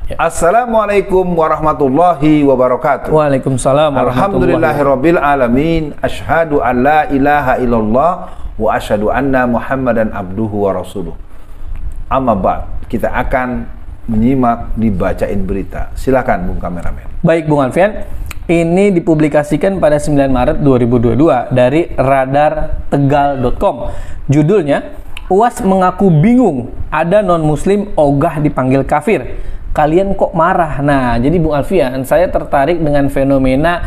Ya. Assalamualaikum warahmatullahi wabarakatuh. Waalaikumsalam warahmatullahi Alhamdulillahirabbil alamin. Asyhadu an la ilaha illallah wa asyhadu anna Muhammadan abduhu wa rasuluh. Amma ba'd, kita akan menyimak dibacain berita. Silakan Bung Kameramen. Baik Bung Alfian, ini dipublikasikan pada 9 Maret 2022 dari radartegal.com. Judulnya, UAS mengaku bingung, ada non-muslim ogah dipanggil kafir. Kalian kok marah? Nah, jadi Bung Alfian, saya tertarik dengan fenomena,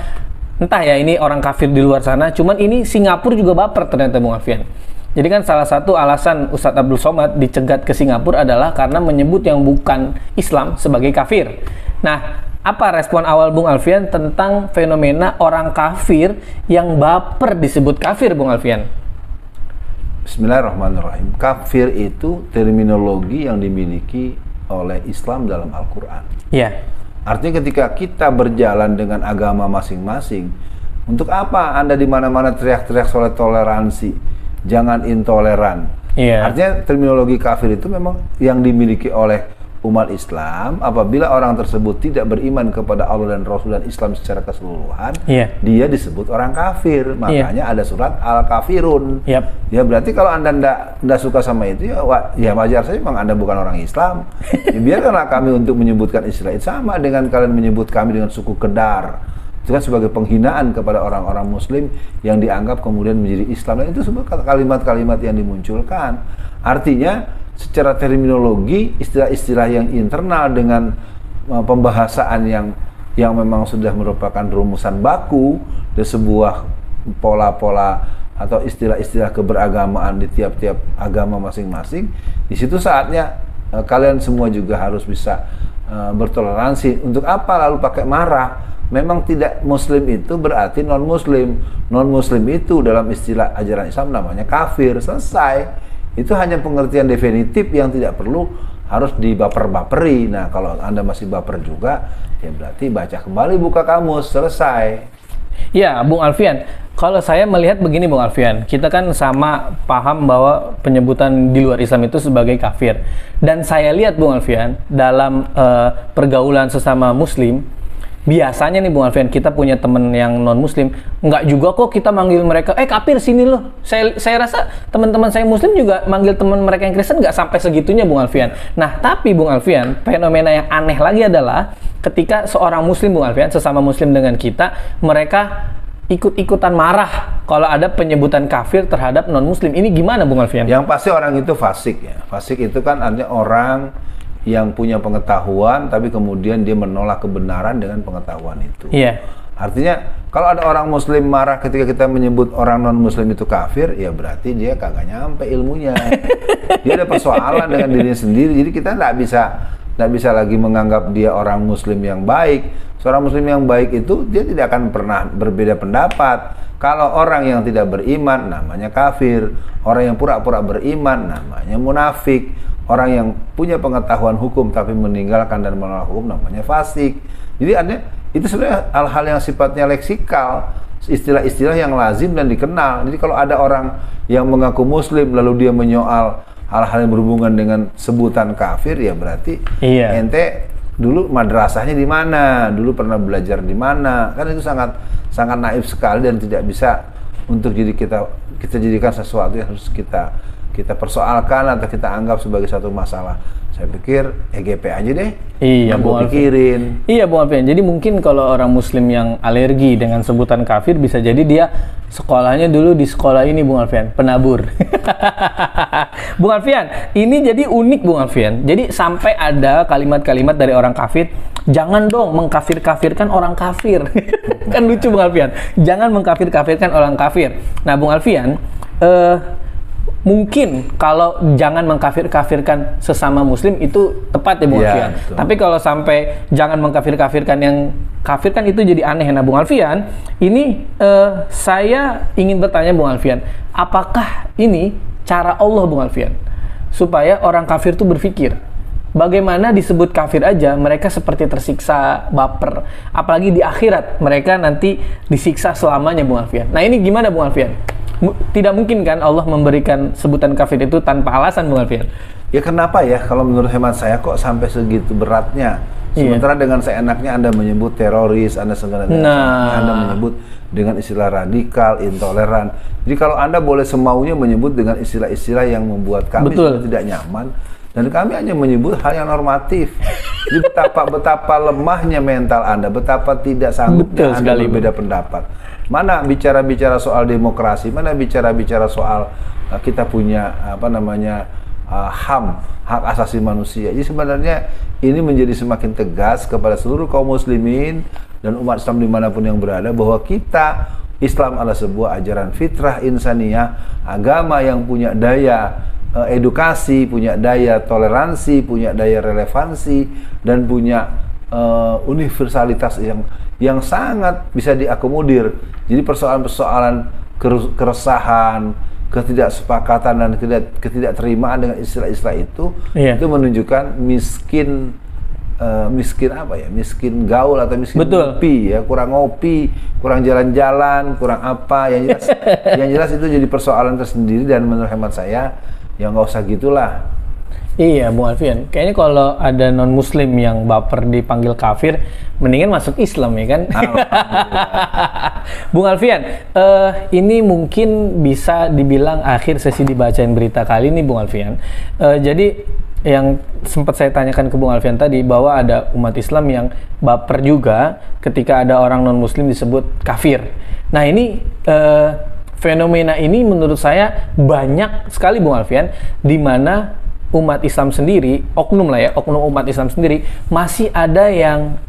entah ya ini orang kafir di luar sana, cuman ini Singapura juga baper ternyata Bung Alfian. Jadi kan salah satu alasan Ustadz Abdul Somad dicegat ke Singapura adalah karena menyebut yang bukan Islam sebagai kafir. Nah, apa respon awal Bung Alfian tentang fenomena orang kafir yang baper disebut kafir, Bung Alfian? Bismillahirrahmanirrahim. Kafir itu terminologi yang dimiliki oleh Islam dalam Al-Quran. Iya. Artinya ketika kita berjalan dengan agama masing-masing, untuk apa Anda di mana-mana teriak-teriak soal toleransi, jangan intoleran? Iya. Artinya terminologi kafir itu memang yang dimiliki oleh umat Islam. Apabila orang tersebut tidak beriman kepada Allah dan Rasul dan Islam secara keseluruhan, dia disebut orang kafir. Makanya ada surat Al-Kafirun. Ya berarti kalau Anda tidak suka sama itu, ya wajar saja, memang Anda bukan orang Islam. Ya, biarkanlah kami untuk menyebutkan istilah itu, sama dengan kalian menyebut kami dengan suku Kedar. Itu kan sebagai penghinaan kepada orang-orang Muslim yang dianggap kemudian menjadi Islam. Dan itu semua kalimat-kalimat yang dimunculkan. Artinya secara terminologi, istilah-istilah yang internal dengan pembahasan yang memang sudah merupakan rumusan baku dari sebuah pola-pola atau istilah-istilah keberagamaan di tiap-tiap agama masing-masing. Di situ saatnya kalian semua juga harus bisa bertoleransi. Untuk apa lalu pakai marah? Memang tidak Muslim itu berarti non-Muslim. Non-Muslim itu dalam istilah ajaran Islam namanya kafir. Selesai. Itu hanya pengertian definitif yang tidak perlu harus dibaper-baperi. Nah, kalau Anda masih baper juga, ya berarti baca kembali, buka kamus, selesai. Ya, Bung Alfian, kalau saya melihat begini Bung Alfian, kita kan sama paham bahwa penyebutan di luar Islam itu sebagai kafir. Dan saya lihat Bung Alfian, dalam pergaulan sesama Muslim, biasanya nih Bung Alfian, kita punya temen yang non-muslim, nggak juga kok kita manggil mereka, kafir sini loh. Saya rasa teman-teman saya muslim juga manggil teman mereka yang Kristen nggak sampai segitunya Bung Alfian. Nah, tapi Bung Alfian, fenomena yang aneh lagi adalah ketika seorang muslim Bung Alfian, sesama muslim dengan kita, mereka ikut-ikutan marah kalau ada penyebutan kafir terhadap non-muslim. Ini gimana Bung Alfian? Yang pasti orang itu fasik ya. Fasik itu kan artinya orang yang punya pengetahuan tapi kemudian dia menolak kebenaran dengan pengetahuan itu. Iya. Artinya kalau ada orang muslim marah ketika kita menyebut orang non muslim itu kafir, ya berarti dia kagak nyampe ilmunya. Dia ada persoalan dengan dirinya sendiri. Jadi kita tidak bisa lagi menganggap dia orang muslim yang baik. Seorang muslim yang baik itu dia tidak akan pernah berbeda pendapat. Kalau orang yang tidak beriman namanya kafir, orang yang pura-pura beriman namanya munafik. Orang yang punya pengetahuan hukum tapi meninggalkan dan menolak hukum namanya fasik. Jadi artinya itu sebenarnya hal-hal yang sifatnya leksikal, istilah-istilah yang lazim dan dikenal. Jadi kalau ada orang yang mengaku muslim lalu dia menyoal hal-hal yang berhubungan dengan sebutan kafir, ya berarti ente dulu madrasahnya di mana, dulu pernah belajar di mana. Kan itu sangat naif sekali dan tidak bisa untuk kita jadikan sesuatu yang harus kita persoalkan atau kita anggap sebagai satu masalah. Saya pikir EGP aja deh. Iya, Bung pikirin. Iya, Bung Alfian. Jadi mungkin kalau orang muslim yang alergi dengan sebutan kafir, bisa jadi dia sekolahnya dulu di sekolah ini Bung Alfian, penabur. Bung Alfian, ini jadi unik Bung Alfian. Jadi sampai ada kalimat-kalimat dari orang kafir, jangan dong mengkafir-kafirkan orang kafir. Kan lucu Bung Alfian. Jangan mengkafir-kafirkan orang kafir. Nah, Bung Alfian, mungkin kalau jangan mengkafir-kafirkan sesama muslim itu tepat ya Bung Alfian. Tapi kalau sampai jangan mengkafir-kafirkan yang kafir kan itu jadi aneh. Nah Bung Alfian, ini saya ingin bertanya Bung Alfian, apakah ini cara Allah Bung Alfian supaya orang kafir itu berpikir bagaimana disebut kafir aja mereka seperti tersiksa, baper, apalagi di akhirat mereka nanti disiksa selamanya Bung Alfian. Nah ini gimana Bung Alfian? Tidak mungkin kan Allah memberikan sebutan kafir itu tanpa alasan Bung Alfian? Ya kenapa ya kalau menurut hemat saya kok sampai segitu beratnya Sementara dengan seenaknya Anda menyebut teroris, Anda Anda menyebut dengan istilah radikal, intoleran. Jadi kalau Anda boleh semaunya menyebut dengan istilah-istilah yang membuat kami tidak nyaman, dan kami hanya menyebut hal yang normatif. Jadi betapa lemahnya mental Anda, betapa tidak sanggupnya Anda berbeda pendapat. Mana bicara-bicara soal demokrasi, mana bicara-bicara soal kita punya HAM, hak asasi manusia. Jadi sebenarnya ini menjadi semakin tegas kepada seluruh kaum muslimin dan umat Islam dimanapun yang berada, bahwa kita, Islam adalah sebuah ajaran fitrah insaniyah, agama yang punya daya edukasi, punya daya toleransi, punya daya relevansi, dan punya universalitas yang sangat bisa diakomodir. Jadi persoalan-persoalan keresahan, ketidaksepakatan dan ketidakterimaan dengan istilah-istilah itu menunjukkan miskin gaul atau miskin ngopi, kurang ngopi, kurang jalan-jalan, kurang apa, yang jelas itu jadi persoalan tersendiri, dan menurut hemat saya ya nggak usah gitulah. Iya, Bung Alfian. Kayaknya kalau ada non-muslim yang baper dipanggil kafir, mendingan masuk Islam ya kan? Bung Alfian, ini mungkin bisa dibilang akhir sesi dibacain berita kali ini, Bung Alfian. Jadi yang sempat saya tanyakan ke Bung Alfian tadi, bahwa ada umat Islam yang baper juga ketika ada orang non-muslim disebut kafir. Nah ini fenomena ini menurut saya banyak sekali, Bung Alfian, di mana umat Islam sendiri, oknum umat Islam sendiri masih ada yang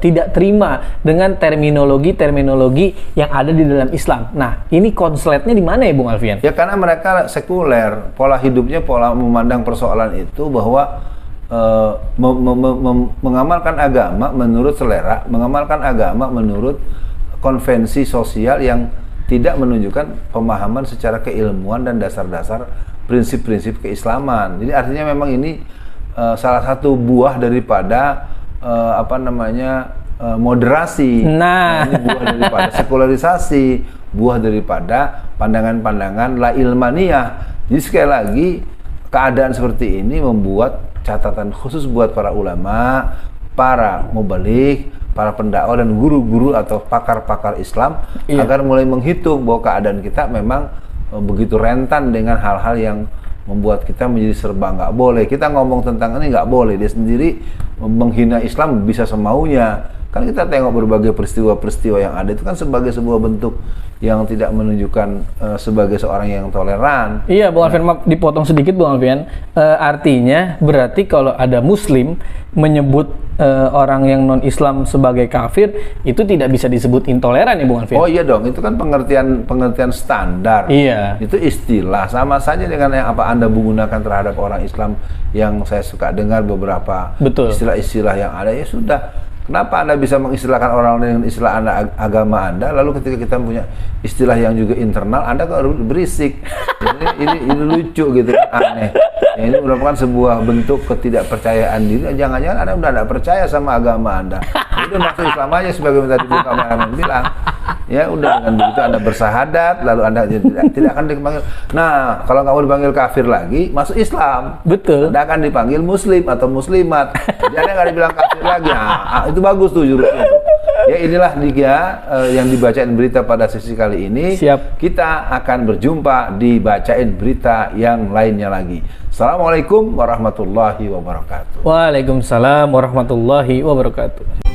tidak terima dengan terminologi yang ada di dalam Islam. Nah, ini konsletnya di mana ya, Bung Alfian? Ya karena mereka sekuler, pola hidupnya, pola memandang persoalan itu bahwa mengamalkan agama menurut selera, mengamalkan agama menurut konvensi sosial yang tidak menunjukkan pemahaman secara keilmuan dan dasar-dasar prinsip-prinsip keislaman. Jadi artinya memang ini salah satu buah daripada moderasi. Nah, ini buah daripada sekularisasi, buah daripada pandangan-pandangan la ilmaniyah. Jadi sekali lagi keadaan seperti ini membuat catatan khusus buat para ulama, para mubaligh, para pendakwah dan guru-guru atau pakar-pakar Islam agar mulai menghitung bahwa keadaan kita memang begitu rentan dengan hal-hal yang membuat kita menjadi serba nggak boleh. Kita ngomong tentang ini nggak boleh, dia sendiri menghina Islam bisa semaunya. Kan kita tengok berbagai peristiwa-peristiwa yang ada itu kan sebagai sebuah bentuk yang tidak menunjukkan sebagai seorang yang toleran. Iya, Bung Alfian, maaf dipotong sedikit, Bung Alfian. Artinya berarti kalau ada Muslim menyebut orang yang non-Islam sebagai kafir, itu tidak bisa disebut intoleran ya, Bung Alfian? Oh iya dong, itu kan pengertian standar. Iya. Itu istilah, sama saja dengan yang apa Anda menggunakan terhadap orang Islam yang saya suka dengar beberapa istilah-istilah yang ada. Ya sudah. Kenapa Anda bisa mengistilahkan orang dengan istilah agama Anda, lalu ketika kita punya istilah yang juga internal, Anda kok berisik. Ini lucu gitu, aneh. Ya, ini merupakan sebuah bentuk ketidakpercayaan diri. Jangan-jangan Anda udah tidak percaya sama agama Anda. Itu masuk Islam aja, sebagai tadi Bung Kameramen bilang. Ya udah, dengan begitu Anda bersahadat, lalu Anda tidak akan dipanggil. Nah, kalau nggak mau dipanggil kafir lagi, masuk Islam. Betul. Anda akan dipanggil muslim atau muslimat. Jadi Anda nggak dibilang kafir lagi. Nah, itu bagus tuh jurusnya itu. Ya inilah dia yang dibacain berita pada sesi kali ini. Siap. Kita akan berjumpa di bacain berita yang lainnya lagi. Assalamualaikum warahmatullahi wabarakatuh. Waalaikumsalam warahmatullahi wabarakatuh.